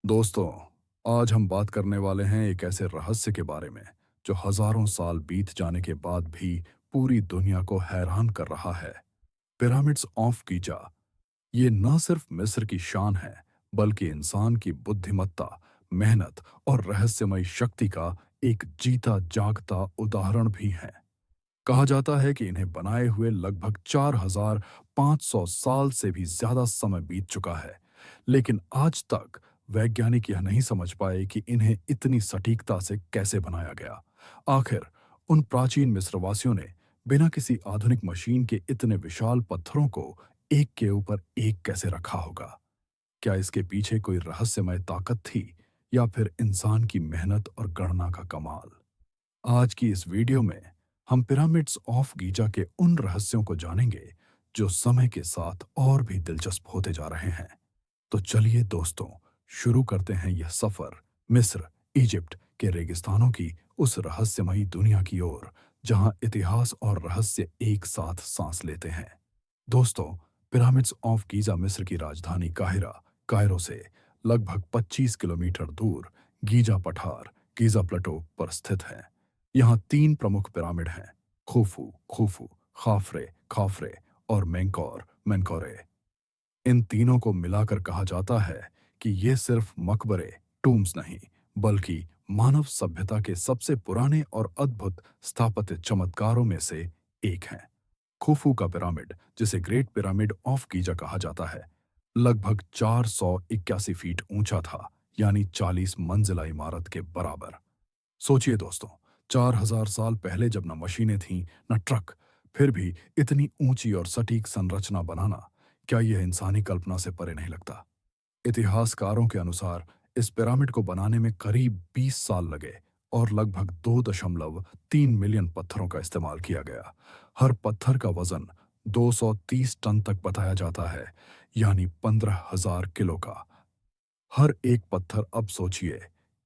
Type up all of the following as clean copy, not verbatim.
दोस्तों, आज हम बात करने वाले हैं एक ऐसे रहस्य के बारे में जो हजारों साल बीत जाने के बाद भी पूरी दुनिया को हैरान कर रहा है। Pyramids of Giza. ये न सिर्फ मिस्र की शान है, बल्कि इंसान की बुद्धिमत्ता, मेहनत और रहस्यमय शक्ति का एक जीता जागता उदाहरण भी है। कहा जाता है कि इन्हें बनाए हुए लगभग 4,500 साल से भी ज्यादा समय बीत चुका है, लेकिन आज तक वैज्ञानिक यह नहीं समझ पाए कि इन्हें इतनी सटीकता से कैसे बनाया गया। आखिर उन प्राचीन मिस्रवासियों ने बिना किसी आधुनिक मशीन के इतने विशाल पत्थरों को एक के ऊपर एक कैसे रखा होगा? क्या इसके पीछे कोई रहस्यमय ताकत थी, या फिर इंसान की मेहनत और गणना का कमाल? आज की इस वीडियो में हम पिरामिड्स ऑफ गीजा के उन रहस्यों को जानेंगे जो समय के साथ और भी दिलचस्प होते जा रहे हैं। तो चलिए दोस्तों, शुरू करते हैं यह सफर मिस्र, इजिप्ट के रेगिस्तानों की उस रहस्यमयी दुनिया की ओर, जहां इतिहास और रहस्य एक साथ सांस लेते हैं। दोस्तों, पिरामिड्स ऑफ गीजा मिस्र की राजधानी कायरो से लगभग 25 किलोमीटर दूर गीजा पठार, गीजा प्लेटो पर स्थित है। यहाँ तीन प्रमुख पिरामिड हैं: खुफू खुफू, खाफरे खाफरे और मेंकौर मेनकौरे। इन तीनों को मिलाकर कहा जाता है कि ये सिर्फ मकबरे, टूम्स नहीं, बल्कि मानव सभ्यता के सबसे पुराने और अद्भुत स्थापत्य चमत्कारों में से एक हैं। खुफू का पिरामिड, जिसे ग्रेट पिरामिड ऑफ गीजा कहा जाता है, लगभग 481 फीट ऊंचा था, यानी 40 मंजिला इमारत के बराबर। सोचिए दोस्तों, 4,000 साल पहले जब न मशीनें थीं, न ट्रक, फिर भी इतनी ऊंची और सटीक संरचना बनाना, क्या यह इंसानी कल्पना से परे नहीं लगता? इतिहासकारों के अनुसार इस पिरामिड को बनाने में करीब 20 साल लगे और लगभग 2.3 मिलियन पत्थरों का इस्तेमाल किया गया। हर पत्थर का वजन 230 टन तक बताया जाता है, यानी 15,000 किलो का। हर एक पत्थर, अब सोचिए,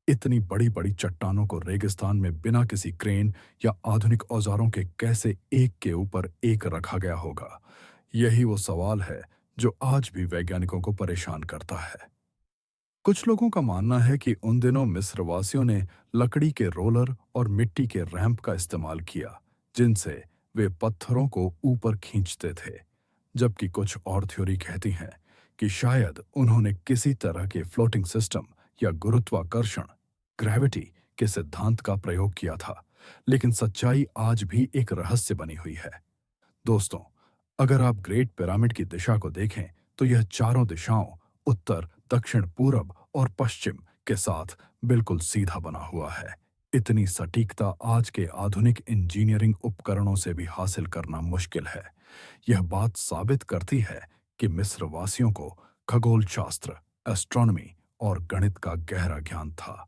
इतनी बड़ी बड़ी चट्टानों को रेगिस्तान में बिना किसी क्रेन या आधुनिक औजारों के कैसे एक के ऊपर एक रखा गया होगा? यही वो सवाल है जो आज भी वैज्ञानिकों को परेशान करता है। कुछ लोगों का मानना है कि उन दिनों मिस्रवासियों ने लकड़ी के रोलर और मिट्टी के रैंप का इस्तेमाल किया, जिनसे वे पत्थरों को ऊपर खींचते थे। जबकि कुछ और थ्योरी कहती हैं कि शायद उन्होंने किसी तरह के फ्लोटिंग सिस्टम या गुरुत्वाकर्षण, ग्रेविटी के सिद्धांत का प्रयोग किया था। लेकिन सच्चाई आज भी एक रहस्य बनी हुई है। दोस्तों, अगर आप ग्रेट पिरामिड की दिशा को देखें, तो यह चारों दिशाओं, उत्तर, दक्षिण, पूरब और पश्चिम के साथ बिल्कुल सीधा बना हुआ है। इतनी सटीकता आज के आधुनिक इंजीनियरिंग उपकरणों से भी हासिल करना मुश्किल है। यह बात साबित करती है कि मिस्र वासियों को खगोल शास्त्र, एस्ट्रोनॉमी और गणित का गहरा ज्ञान था।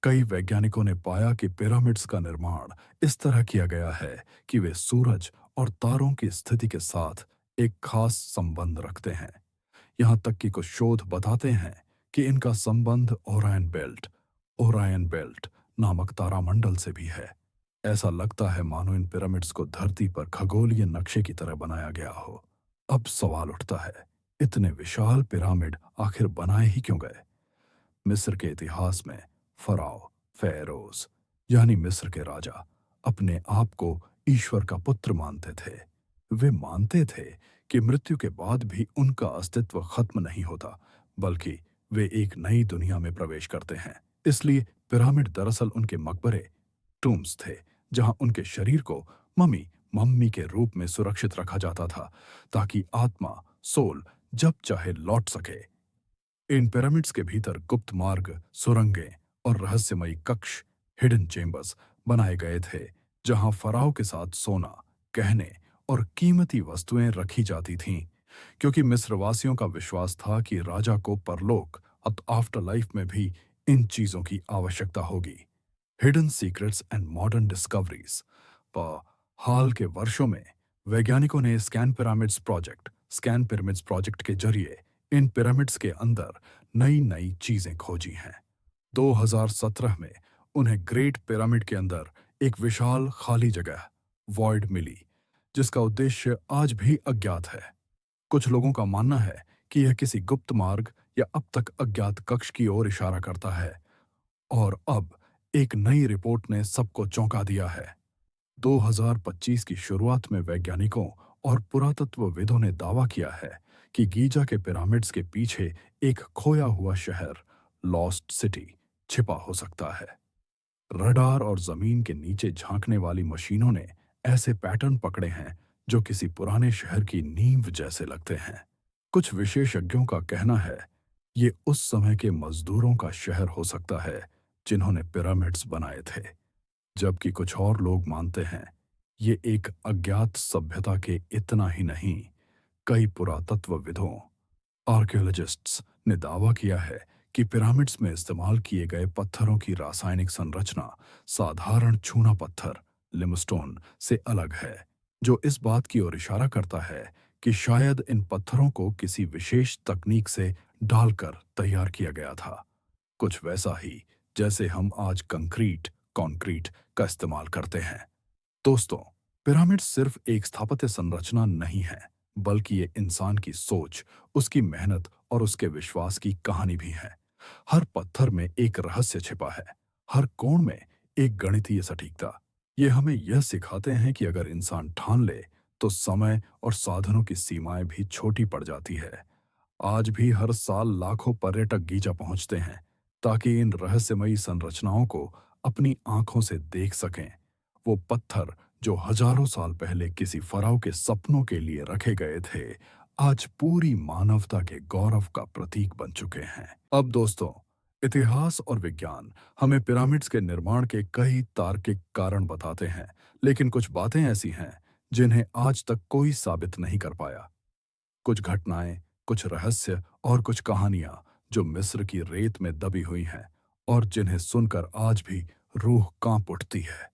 कई वैज्ञानिकों ने पाया कि पिरामिड्स का निर्माण इस तरह किया गया है कि वे सूरज और तारों की स्थिति के साथ एक खास संबंध रखते हैं। यहाँ तक कि कुछ शोध बताते हैं कि इनका संबंध ओरायन बेल्ट नामक तारामंडल से भी है। ऐसा लगता है मानो इन पिरामिड्स को धरती पर खगोलीय नक्शे की तरह बनाया गया हो। अब सवाल उठता है, इतने विशाल पिरामिड आखिर बनाए ही क्यों गए? मिस्र के इतिहास में फराओ, फेरोज, यानी मिस्र के राजा, अपने आप को ईश्वर का पुत्र मानते थे। वे मानते थे कि मृत्यु के बाद भी उनका अस्तित्व खत्म नहीं होता, बल्कि वे एक नई दुनिया में प्रवेश करते हैं। इसलिए पिरामिड दरअसल उनके मकबरे, टूम्स थे, जहां उनके शरीर को मम्मी के रूप में सुरक्षित रखा जाता था, ताकि आत्मा, सोल, जब चाहे लौट सके। इन पिरामिड्स के भीतर गुप्त मार्ग, सुरंगें और रहस्यमयी कक्ष, हिडन चेम्बर्स बनाए गए थे, जहां फराओ के साथ सोना, गहने और कीमती वस्तुएं रखी जाती थीं, क्योंकि मिस्रवासियों का विश्वास था कि राजा को परलोक, आफ्टर लाइफ में भी इन चीजों की आवश्यकता होगी। Hidden secrets and modern discoveries. पर हाल के वर्षों में वैज्ञानिकों ने स्कैन पिरामिड्स प्रोजेक्ट के जरिए इन पिरामिड्स के अंदर नई नई चीजें खोजी हैं। 2017 में उन्हें ग्रेट पिरामिड के अंदर एक विशाल खाली जगह, वॉइड, मिली, जिसका उद्देश्य आज भी अज्ञात है। कुछ लोगों का मानना है कि यह किसी गुप्त मार्ग या अब तक अज्ञात कक्ष की ओर इशारा करता है। और अब एक नई रिपोर्ट ने सबको चौंका दिया है। 2025 की शुरुआत में वैज्ञानिकों और पुरातत्वविदों ने दावा किया है कि गीजा के पिरामिड्स के पीछे एक खोया हुआ शहर, लॉस्ट सिटी, छिपा हो सकता है। रडार और जमीन के नीचे झांकने वाली मशीनों ने ऐसे पैटर्न पकड़े हैं जो किसी पुराने शहर की नींव जैसे लगते हैं। कुछ विशेषज्ञों का कहना है ये उस समय के मजदूरों का शहर हो सकता है जिन्होंने पिरामिड्स बनाए थे, जबकि कुछ और लोग मानते हैं ये एक अज्ञात सभ्यता के इतना ही नहीं, कई पुरातत्वविदों, आर्कियोलॉजिस्ट्स ने दावा किया है कि पिरामिड्स में इस्तेमाल किए गए पत्थरों की रासायनिक संरचना साधारण चूना पत्थर, लिमस्टोन, से अलग है, जो इस बात की ओर इशारा करता है कि शायद इन पत्थरों को किसी विशेष तकनीक से डालकर तैयार किया गया था, कुछ वैसा ही जैसे हम आज कंक्रीट का इस्तेमाल करते हैं। दोस्तों, पिरामिड सिर्फ एक स्थापत्य संरचना नहीं है, बल्कि ये इंसान की सोच, उसकी मेहनत और उसके विश्वास की कहानी भी है। हर पत्थर में एक रहस्य छिपा है, हर कोण में एक गणितीय सटीकता। ये हमें यह सिखाते हैं कि अगर इंसान ठान ले, तो समय और साधनों की सीमाएं भी छोटी पड़ जाती है। आज भी हर साल लाखों पर्यटक गीजा पहुंचते हैं ताकि इन रहस्यमयी संरचनाओं को अपनी आंखों से देख सकें। वो पत्थर जो हजारों साल पहले किसी फराव के सपनों के लिए रखे गए थे, आज पूरी मानवता के गौरव का प्रतीक बन चुके हैं। अब दोस्तों, इतिहास और विज्ञान हमें पिरामिड्स के निर्माण के कई तार्किक कारण बताते हैं, लेकिन कुछ बातें ऐसी हैं जिन्हें आज तक कोई साबित नहीं कर पाया। कुछ घटनाएं, कुछ रहस्य और कुछ कहानियां जो मिस्र की रेत में दबी हुई हैं और जिन्हें सुनकर आज भी रूह कांप उठती है।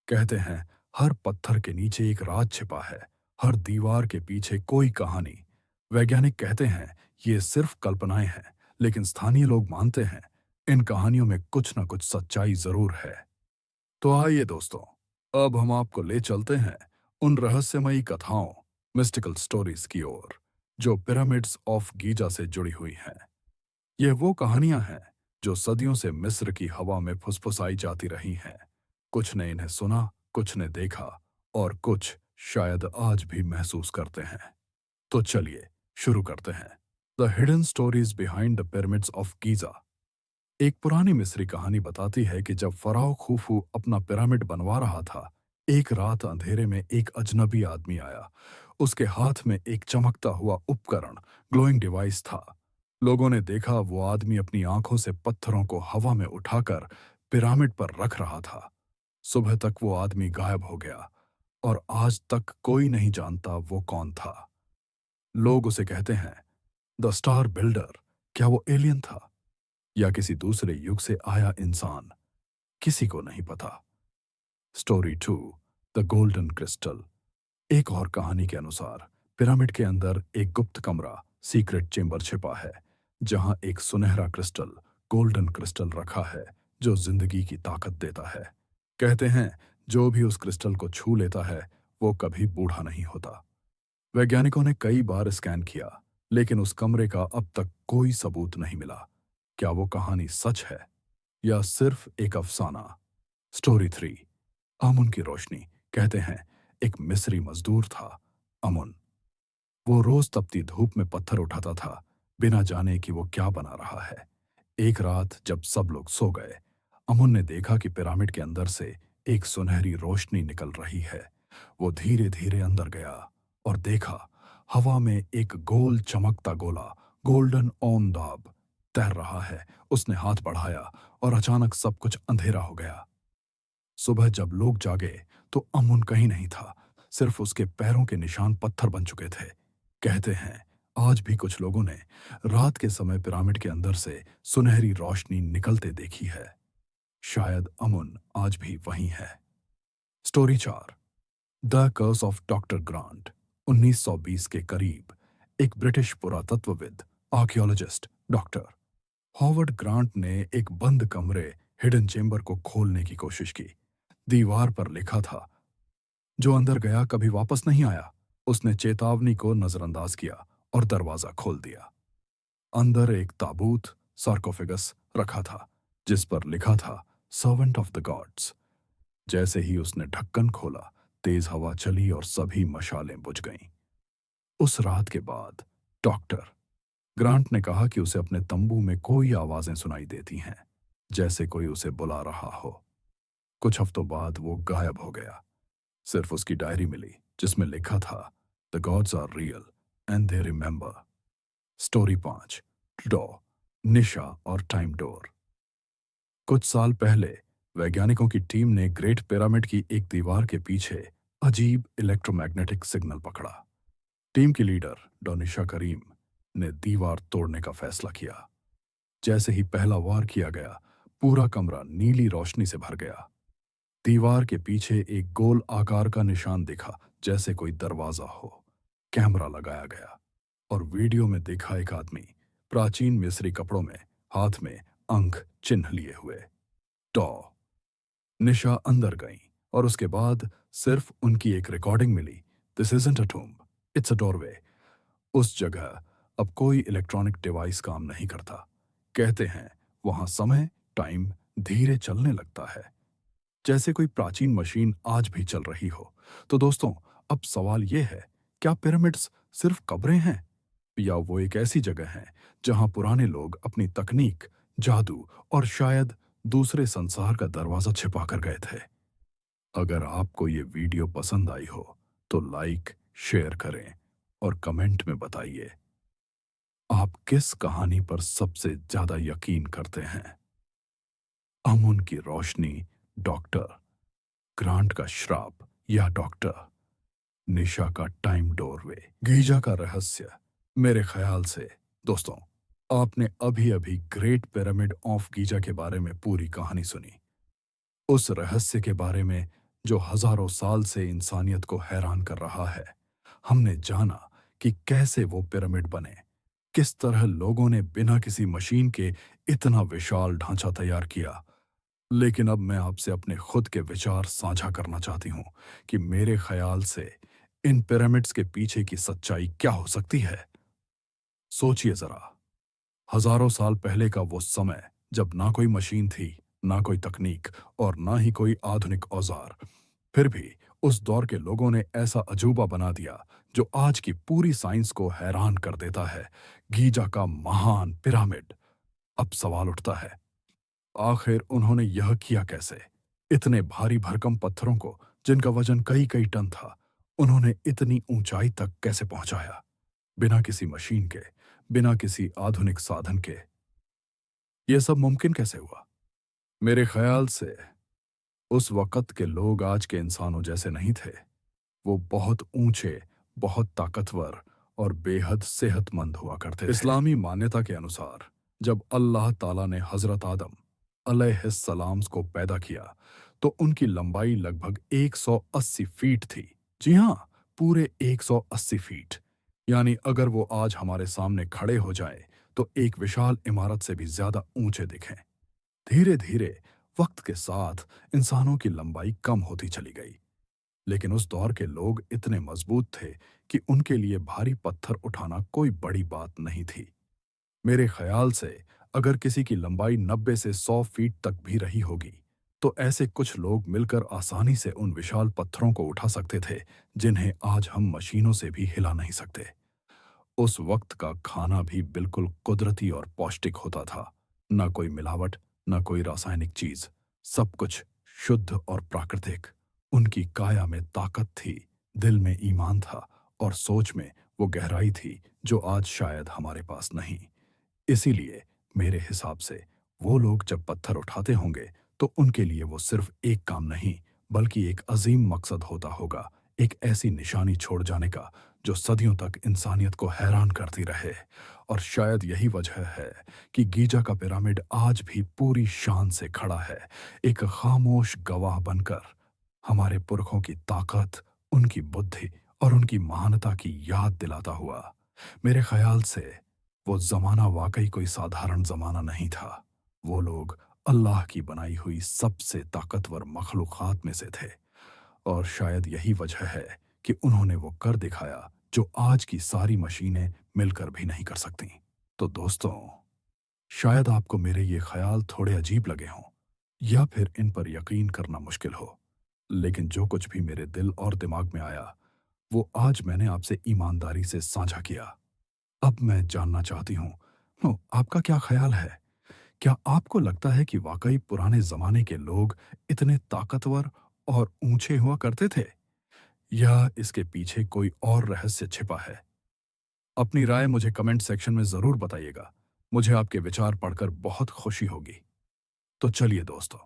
कहते हैं हर पत्थर के नीचे एक राज छिपा है, हर दीवार के पीछे कोई कहानी। वैज्ञानिक कहते हैं ये सिर्फ कल्पनाएं हैं, लेकिन स्थानीय लोग मानते हैं इन कहानियों में कुछ न कुछ सच्चाई जरूर है। तो आइए दोस्तों, अब हम आपको ले चलते हैं उन रहस्यमयी कथाओं, मिस्टिकल स्टोरीज की ओर, जो पिरामिड्स ऑफ गीजा से जुड़ी हुई हैं। यह वो कहानियां हैं जो सदियों से मिस्र की हवा में फुसफुसाई जाती रही हैं। कुछ ने इन्हें सुना, कुछ ने देखा और कुछ शायद आज भी महसूस करते हैं। तो चलिए शुरू करते हैं। The hidden stories behind the pyramids of Giza. एक पुरानी मिस्री कहानी बताती है कि जब फराओ खुफू अपना पिरामिड बनवा रहा था, एक रात अंधेरे में एक अजनबी आदमी आया। उसके हाथ में एक चमकता हुआ उपकरण, ग्लोइंग डिवाइस था। लोगों ने देखा वो आदमी अपनी आंखों से पत्थरों को हवा में उठाकर पिरामिड पर रख रहा था। सुबह तक वो आदमी गायब हो गया और आज तक कोई नहीं जानता वो कौन था। लोग उसे कहते हैं द स्टार बिल्डर। क्या वो एलियन था या किसी दूसरे युग से आया इंसान? किसी को नहीं पता। Story 2, the golden crystal. एक और कहानी के अनुसार पिरामिड के अंदर एक गुप्त कमरा, सीक्रेट चेंबर छिपा है, जहां एक सुनहरा क्रिस्टल, गोल्डन क्रिस्टल रखा है जो जिंदगी की ताकत देता है। कहते हैं जो भी उस क्रिस्टल को छू लेता है वो कभी बूढ़ा नहीं होता। वैज्ञानिकों ने कई बार स्कैन किया, लेकिन उस कमरे का अब तक कोई सबूत नहीं मिला। क्या वो कहानी सच है या सिर्फ एक अफसाना? स्टोरी 3, अमुन की रोशनी। कहते हैं एक मिस्री मजदूर था, अमुन। वो रोज तपती धूप में पत्थर उठाता था, बिना जाने कि वो क्या बना रहा है। एक रात जब सब लोग सो गए, अमुन ने देखा कि पिरामिड के अंदर से एक सुनहरी रोशनी निकल रही है। वो धीरे धीरे अंदर गया और देखा हवा में एक गोल चमकता गोला, गोल्डन ओन दाब, तैर रहा है। उसने हाथ बढ़ाया और अचानक सब कुछ अंधेरा हो गया। सुबह जब लोग जागे तो अमुन कहीं नहीं था, सिर्फ उसके पैरों के निशान पत्थर बन चुके थे। कहते हैं आज भी कुछ लोगों ने रात के समय पिरामिड के अंदर से सुनहरी रोशनी निकलते देखी है। शायद अमुन आज भी वहीं है। Story 4, the curse of doctor Grant. 1920 के करीब एक ब्रिटिश पुरातत्वविद, आर्कियोलॉजिस्ट डॉक्टर हॉवर्ड ग्रांट ने एक बंद कमरे, हिडन चेंबर को खोलने की कोशिश की। दीवार पर लिखा था जो अंदर गया कभी वापस नहीं आया। उसने चेतावनी को नजरअंदाज किया और दरवाजा खोल दिया। अंदर एक ताबूत सार्कोफेगस रखा था, जिस पर लिखा था सर्वेंट ऑफ द गॉड्स। जैसे ही उसने ढक्कन खोला, तेज हवा चली और सभी मशालें बुझ गईं। उस रात के बाद डॉक्टर ग्रांट ने कहा कि उसे अपने तंबू में कोई आवाजें सुनाई देती हैं, जैसे कोई उसे बुला रहा हो। कुछ हफ्तों बाद वो गायब हो गया। सिर्फ उसकी डायरी मिली, जिसमें लिखा था, the gods are real and they remember. Story 5, Dr, निशा और टाइम डोर। कुछ साल पहले वैज्ञानिकों की टीम ने ग्रेट पिरामिड की एक दीवार के पीछे अजीब इलेक्ट्रोमैग्नेटिक सिग्नल पकड़ा। टीम की लीडर डॉ निशा करीम ने दीवार तोड़ने का फैसला किया। जैसे ही पहला वार किया गया, पूरा कमरा नीली रोशनी से भर गया। दीवार के पीछे एक गोल आकार का निशान दिखा, जैसे कोई दरवाजा हो। कैमरा लगाया गया और वीडियो में देखा एक आदमी प्राचीन मिस्री कपड़ों में, हाथ में अंक चिन्ह लिए हुए। टॉ निशा अंदर गई और उसके बाद सिर्फ उनकी एक रिकॉर्डिंग मिली, this isn't a tomb, it's a doorway. उस जगह अब कोई इलेक्ट्रॉनिक डिवाइस काम नहीं करता। कहते हैं वहां समय, टाइम धीरे चलने लगता है, जैसे कोई प्राचीन मशीन आज भी चल रही हो। तो दोस्तों, अब सवाल यह है, क्या पिरामिड्स सिर्फ कब्रें हैं, या वो एक ऐसी जगह है जहां पुराने लोग अपनी तकनीक, जादू और शायद दूसरे संसार का दरवाजा छिपा कर गए थे? अगर आपको ये वीडियो पसंद आई हो तो लाइक, शेयर करें और कमेंट में बताइए आप किस कहानी पर सबसे ज्यादा यकीन करते हैं। अमन की रोशनी, डॉक्टर ग्रांट का श्राप, या डॉक्टर निशा का टाइम डोरवे, गीजा का रहस्य। मेरे ख्याल से दोस्तों, आपने अभी अभी ग्रेट पिरामिड ऑफ गीजा के बारे में पूरी कहानी सुनी। उस रहस्य के बारे में जो हजारों साल से इंसानियत को हैरान कर रहा है। हमने जाना कि कैसे वो पिरामिड बने, किस तरह लोगों ने बिना किसी मशीन के इतना विशाल ढांचा तैयार किया। लेकिन अब मैं आपसे अपने खुद के विचार साझा करना चाहती हूं कि मेरे ख्याल से इन पिरामिड्स के पीछे की सच्चाई क्या हो सकती है। सोचिए जरा, हजारों साल पहले का वो समय जब ना कोई मशीन थी, ना कोई तकनीक और ना ही कोई आधुनिक औजार। फिर भी उस दौर के लोगों ने ऐसा अजूबा बना दिया जो आज की पूरी साइंस को हैरान कर देता है, गीजा का महान पिरामिड। अब सवाल उठता है, आखिर उन्होंने यह किया कैसे? इतने भारी भरकम पत्थरों को, जिनका वजन कई कई टन था, उन्होंने इतनी ऊंचाई तक कैसे पहुंचाया, बिना किसी मशीन के, बिना किसी आधुनिक साधन के? यह सब मुमकिन कैसे हुआ? मेरे ख्याल से उस वक़्त के लोग आज के इंसानों जैसे नहीं थे। वो बहुत ऊंचे, बहुत ताकतवर और बेहद सेहतमंद हुआ करते थे। इस्लामी मान्यता के अनुसार जब अल्लाह ताला ने हजरत आदम अलैहिस्सलाम को पैदा किया, तो उनकी लंबाई लगभग 180 फीट थी। जी हाँ, पूरे 180 फीट। यानी अगर वो आज हमारे सामने खड़े हो जाए तो एक विशाल इमारत से भी ज्यादा ऊंचे दिखें। धीरे धीरे वक्त के साथ इंसानों की लंबाई कम होती चली गई, लेकिन उस दौर के लोग इतने मजबूत थे कि उनके लिए भारी पत्थर उठाना कोई बड़ी बात नहीं थी। मेरे ख्याल से अगर किसी की लंबाई 90 से 100 फीट तक भी रही होगी, तो ऐसे कुछ लोग मिलकर आसानी से उन विशाल पत्थरों को उठा सकते थे, जिन्हें आज हम मशीनों से भी हिला नहीं सकते। उस वक्त का खाना भी बिल्कुल कुदरती और पौष्टिक होता था। न कोई मिलावट, न कोई रासायनिक चीज, सब कुछ शुद्ध और प्राकृतिक। उनकी काया में ताकत थी, दिल में ईमान था और सोच में वो गहराई थी जो आज शायद हमारे पास नहीं। इसीलिए मेरे हिसाब से वो लोग जब पत्थर उठाते होंगे तो उनके लिए वो सिर्फ एक काम नहीं, बल्कि एक अजीम मकसद होता होगा, एक ऐसी निशानी छोड़ जाने का जो सदियों तक इंसानियत को हैरान करती रहे। और शायद यही वजह है कि गीजा का पिरामिड आज भी पूरी शान से खड़ा है, एक खामोश गवाह बनकर, हमारे पुरखों की ताकत, उनकी बुद्धि और उनकी महानता की याद दिलाता हुआ। मेरे ख्याल से वो जमाना वाकई कोई साधारण जमाना नहीं था। वो लोग अल्लाह की बनाई हुई सबसे ताकतवर मखलूक़ात में से थे, और शायद यही वजह है कि उन्होंने वो कर दिखाया जो आज की सारी मशीनें मिलकर भी नहीं कर सकती। तो दोस्तों, शायद आपको मेरे ये ख्याल थोड़े अजीब लगे हों या फिर इन पर यकीन करना मुश्किल हो, लेकिन जो कुछ भी मेरे दिल और दिमाग में आया, वो आज मैंने आपसे ईमानदारी से साझा किया। अब मैं जानना चाहती हूँ, आपका क्या ख्याल है? क्या आपको लगता है कि वाकई पुराने जमाने के लोग इतने ताकतवर और ऊंचे हुआ करते थे, या इसके पीछे कोई और रहस्य छिपा है? अपनी राय मुझे कमेंट सेक्शन में जरूर बताइएगा। मुझे आपके विचार पढ़कर बहुत खुशी होगी। तो चलिए दोस्तों,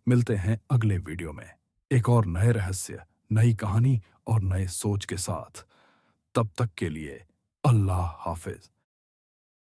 मिलते हैं अगले वीडियो में एक और नए रहस्य, नई कहानी और नए सोच के साथ। तब तक के लिए अल्लाह हाफिज।